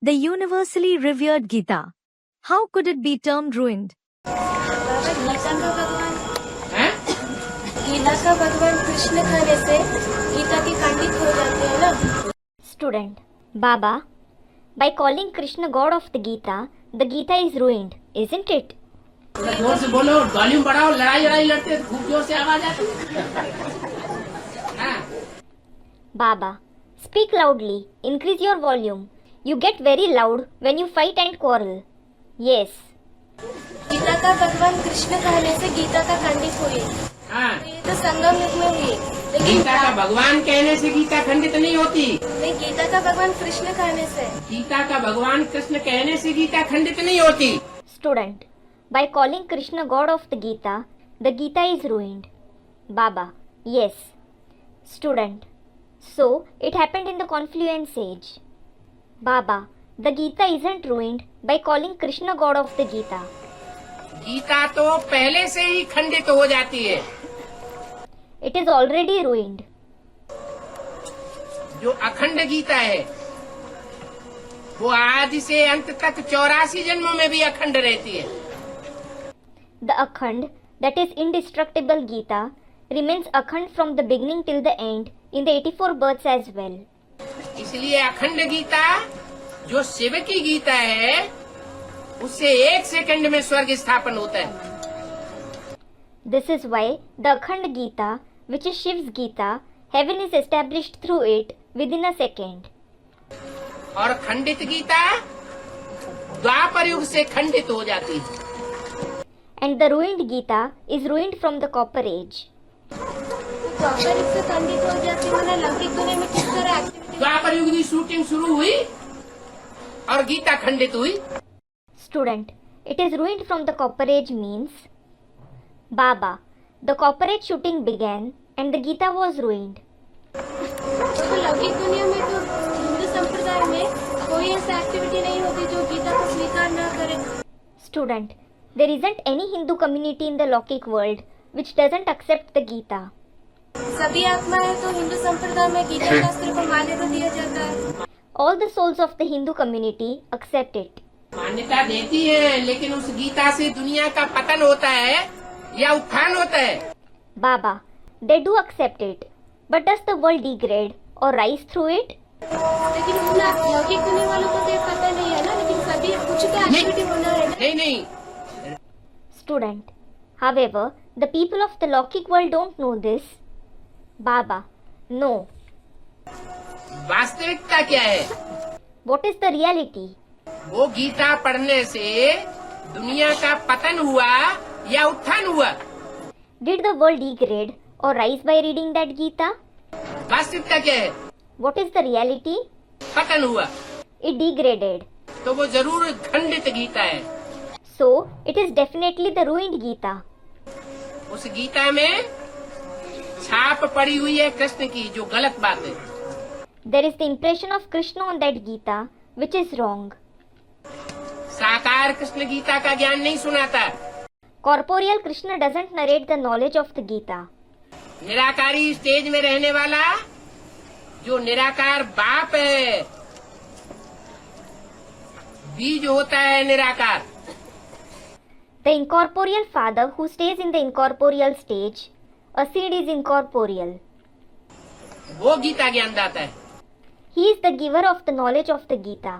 the universally revered Gita. How could it be termed ruined? Gita का भगवान कृष्ण खाने से गीता की खंडित हो जाते हैं ना। Student, Baba, by calling Krishna God of the Gita is ruined, isn't it? जोर से बोलो, वॉल्यूम बढ़ाओ, लड़ाई लड़ते खूब जोर से आवाज आती। Baba, speak loudly, increase your volume. You get very loud when you fight and quarrel. Yes. Gita का भगवान कृष्ण खाने से गीता का खंडित हुई। ये तो संगम युग में हुई। गीता का भगवान कहने से गीता खंडित नहीं होती। नहीं, गीता का भगवान कृष्ण खाने से। गीता का भगवान कृष्ण कहने से गीता खंडित नहीं होती। Student, by calling Krishna God of the Gita is ruined. Baba, yes. Student, so it happened in the Confluence age. Baba, the Gita isn't ruined by calling Krishna God of the Gita. Gita तो पहले से ही खंडित हो जाती है। It is already ruined. जो अखंड गीता है वो आदि से अंत तक 84 जन्मों में भी अखंड रहती है। The Akhand, that is indestructible Gita, remains Akhand from the beginning till the end in the 84 births as well. इसलिए अखंड गीता जो शिव की गीता है उससे 1 सेकंड में स्वर्ग स्थापन होता है। This is why the Akhand Gita, which is Shiv's Gita, heaven is established through it within a second. और खंडित गीता द्वापर युग से खंडित हो जाती है। And the ruined Gita is ruined from the Copper Age. द्वापर युग से खंडित हो जाती है। लौकिक दुनिया में किस तरह एक्टिविटी? द्वापर युग की शूटिंग शुरू हुई और गीता खंडित हुई। Student, it is ruined from the Copper Age means, Baba, the Copper Age shooting began and the Gita was ruined. तो लौकिक दुनिया में तो हिंदू संप्रदाय में कोई ऐसा एक्टिविटी नहीं होती जो गीता को स्वीकार न करे। Student, there isn't any Hindu community in the Lokik world which doesn't accept the Gita. सभी आत्माएं तो हिंदू संप्रदाय में गीता शास्त्र को मान्यता दिया जाता है। All the souls of the Hindu community accept it. मान्यता देती है लेकिन उस गीता से दुनिया का पतन होता है या उत्थान होता है। Baba, they do accept it, but does the world degrade or rise through it? लेकिन लौकिक दुनिया वालों को तो ये पता नहीं है ना, लेकिन सभी कुछ तो एक्टिविटी होना है ना। नहीं। Student, however, the people of the Lokik world don't know this. Baba, no. वास्तविकता क्या है? What is the reality? वो गीता पढ़ने से दुनिया का पतन हुआ या उत्थान हुआ? Did the world degrade or rise by reading that Gita? वास्तविकता क्या है? What is the reality? पतन हुआ। It degraded. तो वो जरूर खंडित गीता है। So, it is definitely the ruined Gita. उस गीता में छाप पड़ी हुई है कृष्ण की, जो गलत बात है। There is the impression of Krishna on that Gita, which is wrong. साकार कृष्ण गीता का ज्ञान नहीं सुनाता। Corporeal Krishna doesn't narrate the knowledge of the Gita. निराकारी स्टेज में रहने वाला जो निराकार बाप है, बीज होता है निराकार। The incorporeal father who stays in the incorporeal stage, a seed is incorporeal. वो गीता ज्ञान दाता है। He is the giver of the knowledge of the Gita.